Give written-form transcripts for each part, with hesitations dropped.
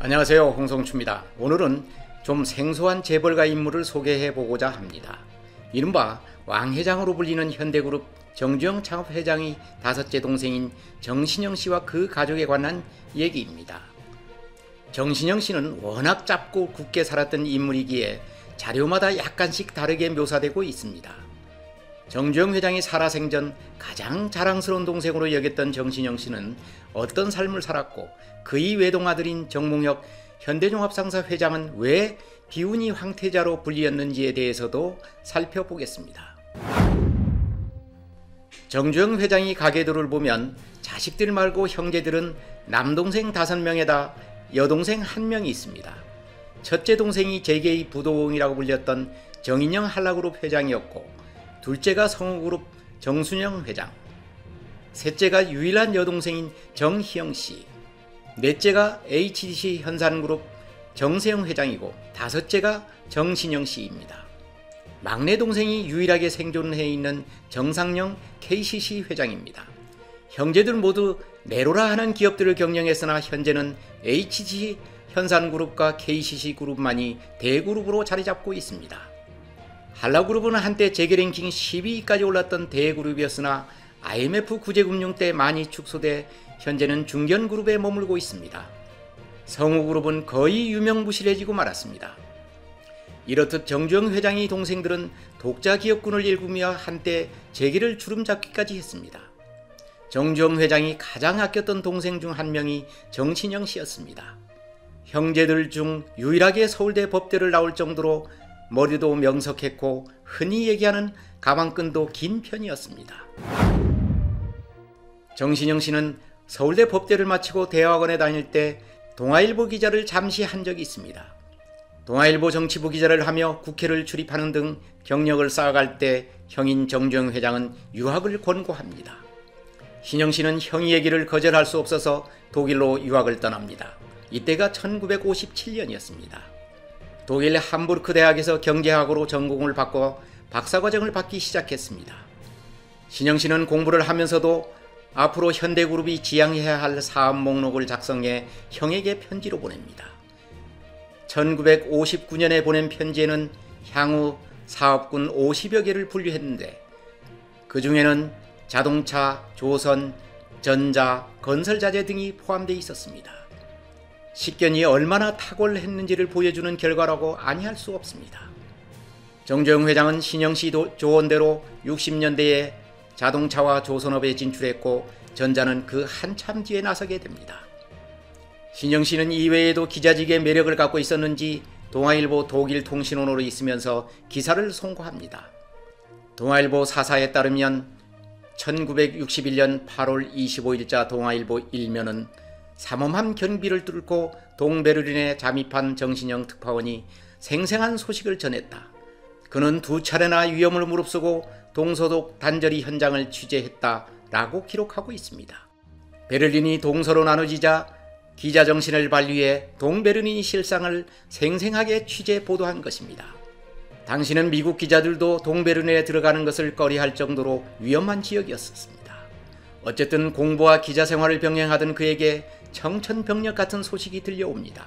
안녕하세요, 홍성추입니다. 오늘은 좀 생소한 재벌가 인물을 소개해 보고자 합니다. 이른바 왕회장으로 불리는 현대그룹 정주영 창업회장의 다섯째 동생인 정신영 씨와 그 가족에 관한 얘기입니다. 정신영 씨는 워낙 짧고 굳게 살았던 인물이기에 자료마다 약간씩 다르게 묘사되고 있습니다. 정주영 회장이 살아생전 가장 자랑스러운 동생으로 여겼던 정신영 씨는 어떤 삶을 살았고 그의 외동아들인 정몽혁 현대종합상사 회장은 왜 비운이 황태자로 불리었는지에 대해서도 살펴보겠습니다. 정주영 회장이 가계도를 보면 자식들 말고 형제들은 남동생 5명에다 여동생 1명이 있습니다. 첫째 동생이 재계의 부도공이라고 불렸던 정인영 한라그룹 회장이었고, 둘째가 성우그룹 정순영 회장, 셋째가 유일한 여동생인 정희영 씨, 넷째가 HDC 현산그룹 정세영 회장이고, 다섯째가 정신영 씨입니다. 막내 동생이 유일하게 생존해 있는 정상영 KCC 회장입니다. 형제들 모두 네로라 하는 기업들을 경영했으나 현재는 HDC 현산그룹과 KCC 그룹만이 대그룹으로 자리 잡고 있습니다. 한라그룹은 한때 재계랭킹 12위까지 올랐던 대그룹이었으나 IMF 구제금융 때 많이 축소돼 현재는 중견그룹에 머물고 있습니다. 성우그룹은 거의 유명무실해지고 말았습니다. 이렇듯 정주영 회장의 동생들은 독자기업군을 일구며 한때 재계를 주름잡기까지 했습니다. 정주영 회장이 가장 아꼈던 동생 중 한 명이 정신영 씨였습니다. 형제들 중 유일하게 서울대 법대를 나올 정도로 머리도 명석했고 흔히 얘기하는 가방끈도 긴 편이었습니다. 정신영 씨는 서울대 법대를 마치고 대학원에 다닐 때 동아일보 기자를 잠시 한 적이 있습니다. 동아일보 정치부 기자를 하며 국회를 출입하는 등 경력을 쌓아갈 때 형인 정주영 회장은 유학을 권고합니다. 신영 씨는 형의 얘기를 거절할 수 없어서 독일로 유학을 떠납니다. 이때가 1957년이었습니다. 독일 함부르크 대학에서 경제학으로 전공을 받고 박사과정을 받기 시작했습니다. 신영 씨는 공부를 하면서도 앞으로 현대그룹이 지향해야 할 사업 목록을 작성해 형에게 편지로 보냅니다. 1959년에 보낸 편지에는 향후 사업군 50여 개를 분류했는데 그 중에는 자동차, 조선, 전자, 건설자재 등이 포함되어 있었습니다. 식견이 얼마나 탁월했는지를 보여주는 결과라고 아니할 수 없습니다. 정주영 회장은 신영 씨 조언대로 60년대에 자동차와 조선업에 진출했고 전자는 그 한참 뒤에 나서게 됩니다. 신영 씨는 이외에도 기자직의 매력을 갖고 있었는지 동아일보 독일 통신원으로 있으면서 기사를 송고합니다. 동아일보 사사에 따르면 1961년 8월 25일자 동아일보 일면은 삼엄한 경비를 뚫고 동베르린에 잠입한 정신영 특파원이 생생한 소식을 전했다. 그는 2차례나 위험을 무릅쓰고 동서독 단절이 현장을 취재했다 라고 기록하고 있습니다. 베를린이 동서로 나눠지자 기자 정신을 발휘해 동베르린 실상을 생생하게 취재 보도한 것입니다. 당시는 미국 기자들도 동베르린에 들어가는 것을 꺼려할 정도로 위험한 지역이었습니다. 어쨌든 공부와 기자 생활을 병행하던 그에게 청천벽력 같은 소식이 들려옵니다.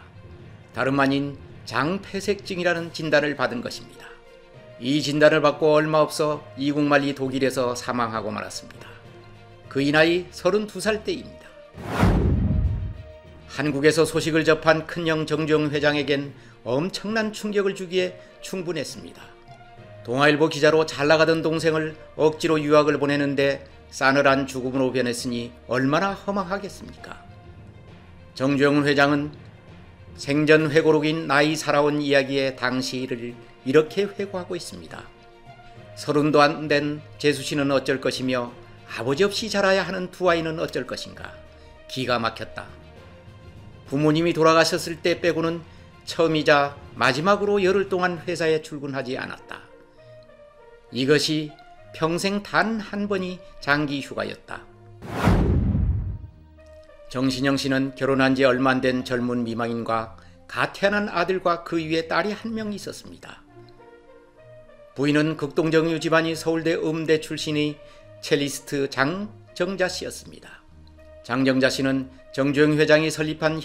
다름 아닌 장폐색증이라는 진단을 받은 것입니다. 이 진단을 받고 얼마 없어 이국만리 독일에서 사망하고 말았습니다. 그의 나이 32살 때입니다. 한국에서 소식을 접한 큰형 정주영 회장에겐 엄청난 충격을 주기에 충분했습니다. 동아일보 기자로 잘나가던 동생을 억지로 유학을 보내는데 싸늘한 죽음으로 변했으니 얼마나 허망하겠습니까? 정주영 회장은 생전 회고록인 나이 살아온 이야기의 당시를 이렇게 회고하고 있습니다. 30도 안 된 재수씨는 어쩔 것이며 아버지 없이 자라야 하는 두 아이는 어쩔 것인가. 기가 막혔다. 부모님이 돌아가셨을 때 빼고는 처음이자 마지막으로 열흘 동안 회사에 출근하지 않았다. 이것이 평생 단 한 번이 장기 휴가였다. 정신영 씨는 결혼한 지 얼마 안 된 젊은 미망인과 갓 태어난 아들과 그 위에 딸이 1명 있었습니다. 부인은 극동정유 집안이 서울대 음대 출신의 첼리스트 장정자 씨였습니다. 장정자 씨는 정주영 회장이 설립한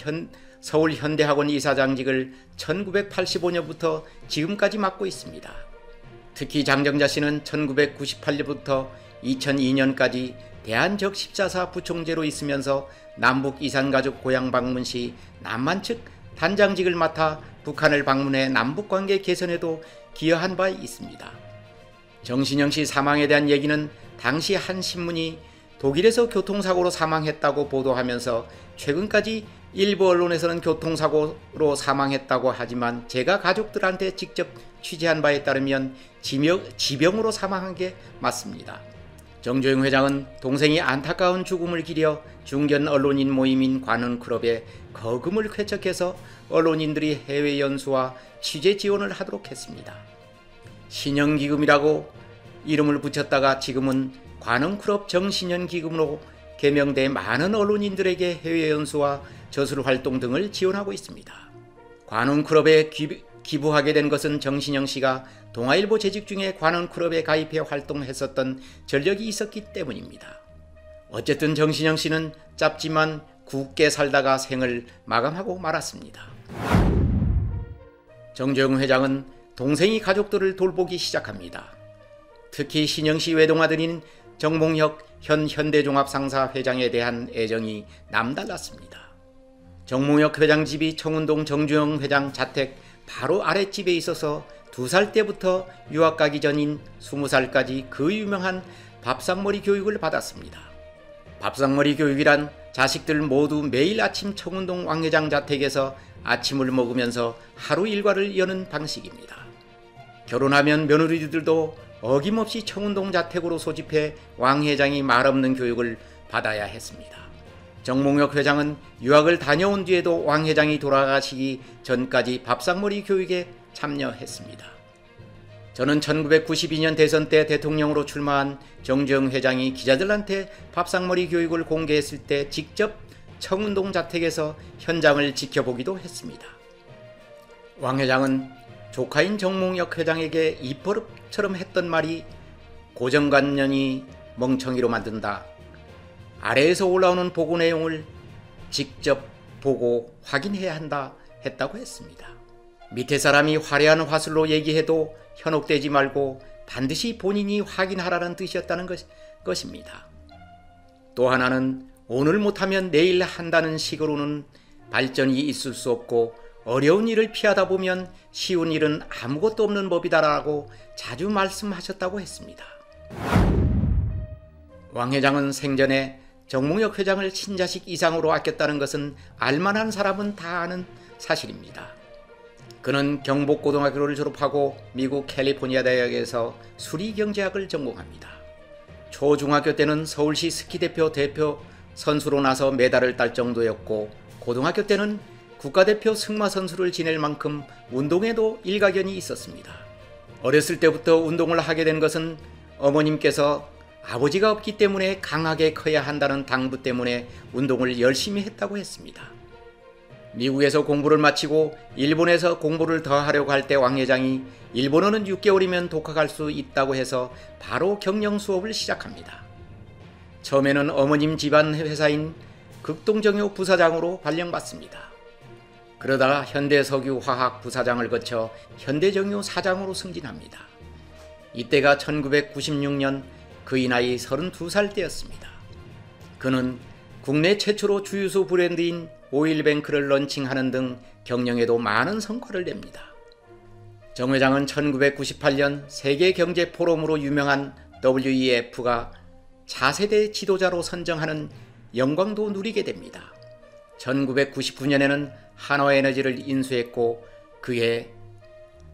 서울현대학원 이사장직을 1985년부터 지금까지 맡고 있습니다. 특히 장정자 씨는 1998년부터 2002년까지 대한적14사 부총재로 있으면서 남북 이산가족 고향 방문 시 남한 측 단장직을 맡아 북한을 방문해 남북관계 개선에도 기여한 바 있습니다. 정신영 씨 사망에 대한 얘기는 당시 한 신문이 독일에서 교통사고로 사망했다고 보도하면서 최근까지 일부 언론에서는 교통사고로 사망했다고 하지만 제가 가족들한테 직접 취재한 바에 따르면 지병으로 사망한 게 맞습니다. 정주영 회장은 동생이 안타까운 죽음을 기려 중견 언론인 모임인 관훈클럽에 거금을 쾌척해서 언론인들이 해외 연수와 취재 지원을 하도록 했습니다. 신영기금이라고 이름을 붙였다가 지금은 관훈클럽 정신현기금으로 개명돼 많은 언론인들에게 해외 연수와 저술 활동 등을 지원하고 있습니다. 관훈클럽에 기부하게 된 것은 정신영 씨가 동아일보 재직 중에 관훈클럽에 가입해 활동했었던 전력이 있었기 때문입니다. 어쨌든 정신영 씨는 짧지만 굳게 살다가 생을 마감하고 말았습니다. 정주영 회장은 동생이 가족들을 돌보기 시작합니다. 특히 신영 씨 외동아들인 정몽혁 현 현대종합상사 회장에 대한 애정이 남달랐습니다. 정몽혁 회장 집이 청운동 정주영 회장 자택 바로 아랫집에 있어서 2살 때부터 유학 가기 전인 20살까지 그 유명한 밥상머리 교육을 받았습니다. 밥상머리 교육이란 자식들 모두 매일 아침 청운동 왕 회장 자택에서 아침을 먹으면서 하루 일과를 여는 방식입니다. 결혼하면 며느리들도 어김없이 청운동 자택으로 소집해 왕 회장이 말없는 교육을 받아야 했습니다. 정몽혁 회장은 유학을 다녀온 뒤에도 왕 회장이 돌아가시기 전까지 밥상머리 교육에 참여했습니다. 저는 1992년 대선 때 대통령으로 출마한 정주영 회장이 기자들한테 밥상머리 교육을 공개했을 때 직접 청운동 자택에서 현장을 지켜보기도 했습니다. 왕 회장은 조카인 정몽혁 회장에게 입버릇처럼 했던 말이 고정관념이 멍청이로 만든다. 아래에서 올라오는 보고 내용을 직접 보고 확인해야 한다 했다고 했습니다. 밑에 사람이 화려한 화술로 얘기해도 현혹되지 말고 반드시 본인이 확인하라는 뜻이었다는 것입니다. 또 하나는 오늘 못하면 내일 한다는 식으로는 발전이 있을 수 없고 어려운 일을 피하다 보면 쉬운 일은 아무것도 없는 법이다라고 자주 말씀하셨다고 했습니다. 왕 회장은 생전에 정몽혁 회장을 친자식 이상으로 아꼈다는 것은 알만한 사람은 다 아는 사실입니다. 그는 경복고등학교를 졸업하고 미국 캘리포니아 대학에서 수리경제학을 전공합니다. 초중학교 때는 서울시 스키 대표 선수로 나서 메달을 딸 정도였고 고등학교 때는 국가대표 승마 선수를 지낼 만큼 운동에도 일가견이 있었습니다. 어렸을 때부터 운동을 하게 된 것은 어머님께서 아버지가 없기 때문에 강하게 커야 한다는 당부 때문에 운동을 열심히 했다고 했습니다. 미국에서 공부를 마치고 일본에서 공부를 더 하려고 할 때 왕 회장이 일본어는 6개월이면 독학할 수 있다고 해서 바로 경영 수업을 시작합니다. 처음에는 어머님 집안 회사인 극동정유 부사장으로 발령받습니다. 그러다가 현대석유화학 부사장을 거쳐 현대정유 사장으로 승진합니다. 이때가 1996년 그의 나이 32살 때였습니다. 그는 국내 최초로 주유소 브랜드인 오일뱅크를 런칭하는 등 경영에도 많은 성과를 냅니다. 정 회장은 1998년 세계경제포럼으로 유명한 WEF가 차세대 지도자로 선정하는 영광도 누리게 됩니다. 1999년에는 한화에너지를 인수했고 그해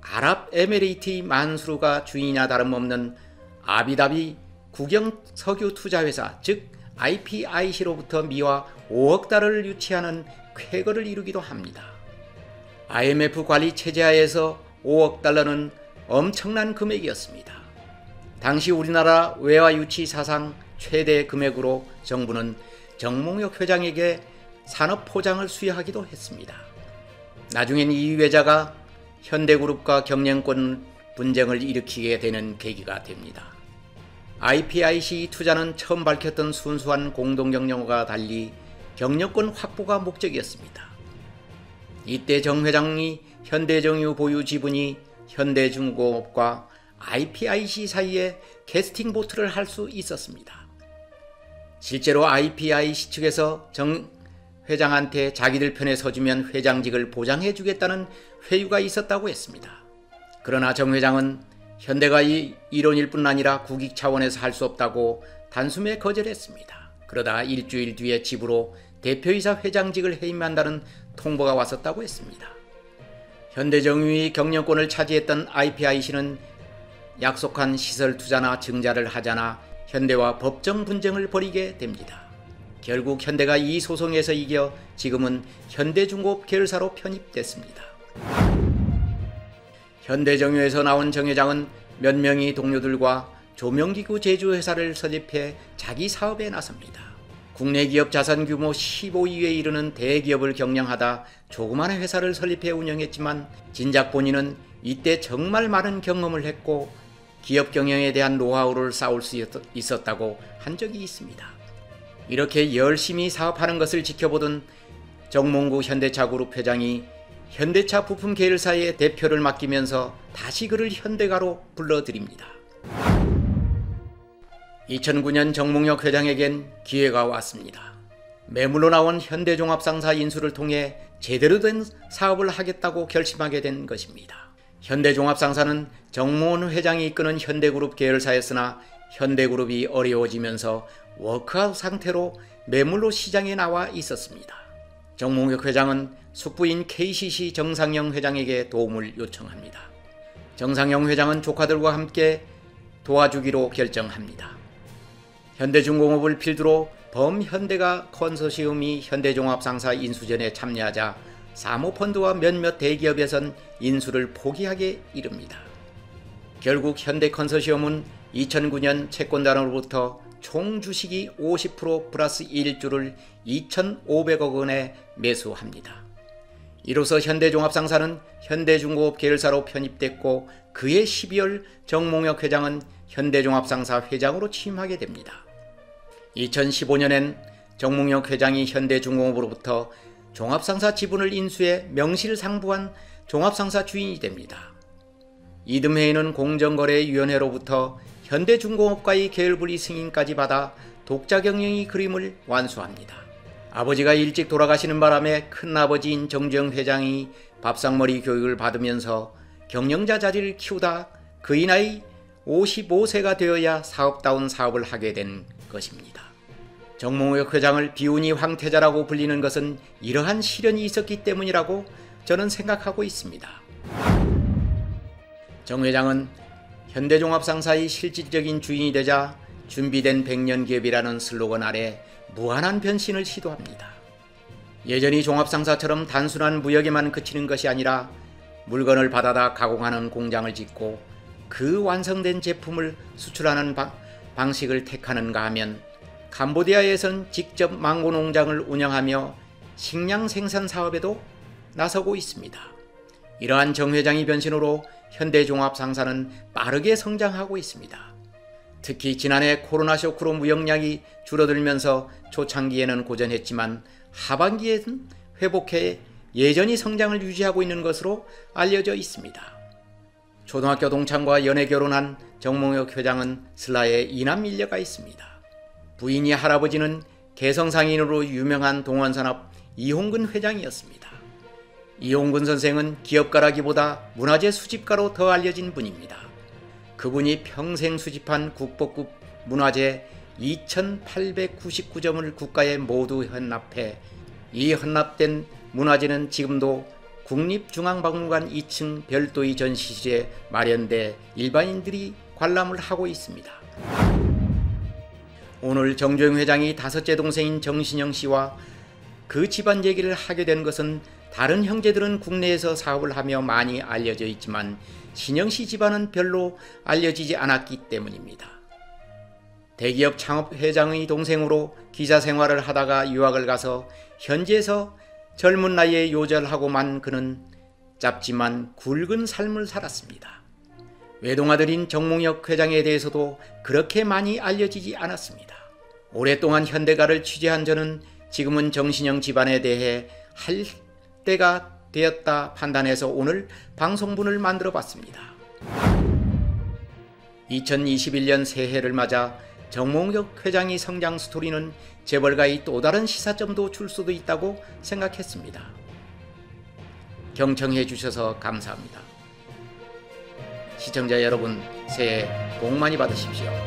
아랍에미레이트 만수르가 주인이나 다름없는 아비다비 국영석유투자회사 즉 IPIC로부터 미화 5억 달러를 유치하는 쾌거를 이루기도 합니다. IMF 관리 체제하에서 5억 달러는 엄청난 금액이었습니다. 당시 우리나라 외화 유치 사상 최대 금액으로 정부는 정몽혁 회장에게 산업포장을 수여하기도 했습니다. 나중엔 이 회자가 현대그룹과 경영권 분쟁을 일으키게 되는 계기가 됩니다. IPIC 투자는 처음 밝혔던 순수한 공동경영과 달리 경영권 확보가 목적이었습니다. 이때 정 회장이 현대정유 보유 지분이 현대중공업과 IPIC 사이에 캐스팅 보트를 할 수 있었습니다. 실제로 IPIC 측에서 정 회장한테 자기들 편에 서주면 회장직을 보장해 주겠다는 회유가 있었다고 했습니다. 그러나 정 회장은 현대가 이론일 뿐 아니라 국익 차원에서 할 수 없다고 단숨에 거절했습니다. 그러다 일주일 뒤에 집으로 대표이사 회장직을 해임한다는 통보가 왔었다고 했습니다. 현대정유의 경영권을 차지했던 IPIC는 약속한 시설 투자나 증자를 하자나 현대와 법정 분쟁을 벌이게 됩니다. 결국 현대가 이 소송에서 이겨 지금은 현대중공업 계열사로 편입됐습니다. 현대정유에서 나온 정 회장은 몇 명의 동료들과 조명기구 제조회사를 설립해 자기 사업에 나섭니다. 국내 기업 자산 규모 15위에 이르는 대기업을 경영하다 조그마한 회사를 설립해 운영했지만 진작 본인은 이때 정말 많은 경험을 했고 기업 경영에 대한 노하우를 쌓을 수 있었다고 한 적이 있습니다. 이렇게 열심히 사업하는 것을 지켜보던 정몽구 현대차그룹 회장이 현대차 부품 계열사의 대표를 맡기면서 다시 그를 현대가로 불러들입니다. 2009년 정몽혁 회장에겐 기회가 왔습니다. 매물로 나온 현대종합상사 인수를 통해 제대로 된 사업을 하겠다고 결심하게 된 것입니다. 현대종합상사는 정몽원 회장이 이끄는 현대그룹 계열사였으나 현대그룹이 어려워지면서 워크아웃 상태로 매물로 시장에 나와 있었습니다. 정몽혁 회장은 숙부인 KCC 정상영 회장에게 도움을 요청합니다. 정상영 회장은 조카들과 함께 도와주기로 결정합니다. 현대중공업을 필두로 범현대가 컨소시엄이 현대종합상사 인수전에 참여하자 사모펀드와 몇몇 대기업에선 인수를 포기하게 이릅니다. 결국 현대컨소시엄은 2009년 채권단으로부터 총 주식이 50% 플러스 1주를 2,500억 원에 매수합니다. 이로써 현대종합상사는 현대중공업 계열사로 편입됐고 그해 12월 정몽혁 회장은 현대종합상사 회장으로 취임하게 됩니다. 2015년엔 정몽혁 회장이 현대중공업으로부터 종합상사 지분을 인수해 명실상부한 종합상사 주인이 됩니다. 이듬해에는 공정거래위원회로부터 현대중공업과의 계열분리 승인까지 받아 독자 경영의 그림을 완수합니다. 아버지가 일찍 돌아가시는 바람에 큰아버지인 정주영 회장이 밥상머리 교육을 받으면서 경영자 자리를 키우다 그의 나이 55세가 되어야 사업다운 사업을 하게 된 것입니다. 정몽혁 회장을 비운이 황태자라고 불리는 것은 이러한 시련이 있었기 때문이라고 저는 생각하고 있습니다. 정 회장은 현대종합상사의 실질적인 주인이 되자 준비된 100년 기업이라는 슬로건 아래 무한한 변신을 시도합니다. 예전이 종합상사처럼 단순한 무역에만 그치는 것이 아니라 물건을 받아다 가공하는 공장을 짓고 그 완성된 제품을 수출하는 방식을 택하는가 하면 캄보디아에선 직접 망고 농장을 운영하며 식량 생산 사업에도 나서고 있습니다. 이러한 정 회장의 변신으로 현대종합상사는 빠르게 성장하고 있습니다. 특히 지난해 코로나 쇼크로 무역량이 줄어들면서 초창기에는 고전했지만 하반기에는 회복해 예전의 성장을 유지하고 있는 것으로 알려져 있습니다. 초등학교 동창과 연애 결혼한 정몽혁 회장은 슬라에 이남 일녀가 있습니다. 부인이 할아버지는 개성상인으로 유명한 동원산업 이홍근 회장이었습니다. 이홍근 선생은 기업가라기보다 문화재 수집가로 더 알려진 분입니다. 그분이 평생 수집한 국보급 문화재 2,899점을 국가에 모두 헌납해 이 헌납된 문화재는 지금도 국립중앙박물관 2층 별도의 전시실에 마련돼 일반인들이 관람을 하고 있습니다. 오늘 정주영 회장이 다섯째 동생인 정신영 씨와 그 집안 얘기를 하게 된 것은 다른 형제들은 국내에서 사업을 하며 많이 알려져 있지만 신영 씨 집안은 별로 알려지지 않았기 때문입니다. 대기업 창업 회장의 동생으로 기자 생활을 하다가 유학을 가서 현지에서 젊은 나이에 요절하고 만 그는 짧지만 굵은 삶을 살았습니다. 외동아들인 정몽혁 회장에 대해서도 그렇게 많이 알려지지 않았습니다. 오랫동안 현대가를 취재한 저는 지금은 정신영 집안에 대해 할 때가 되었다 판단해서 오늘 방송분을 만들어 봤습니다. 2021년 새해를 맞아 정몽혁 회장의 성장 스토리는 재벌가의 또 다른 시사점도 줄 수도 있다고 생각했습니다. 경청해 주셔서 감사합니다. 시청자 여러분, 새해 복 많이 받으십시오.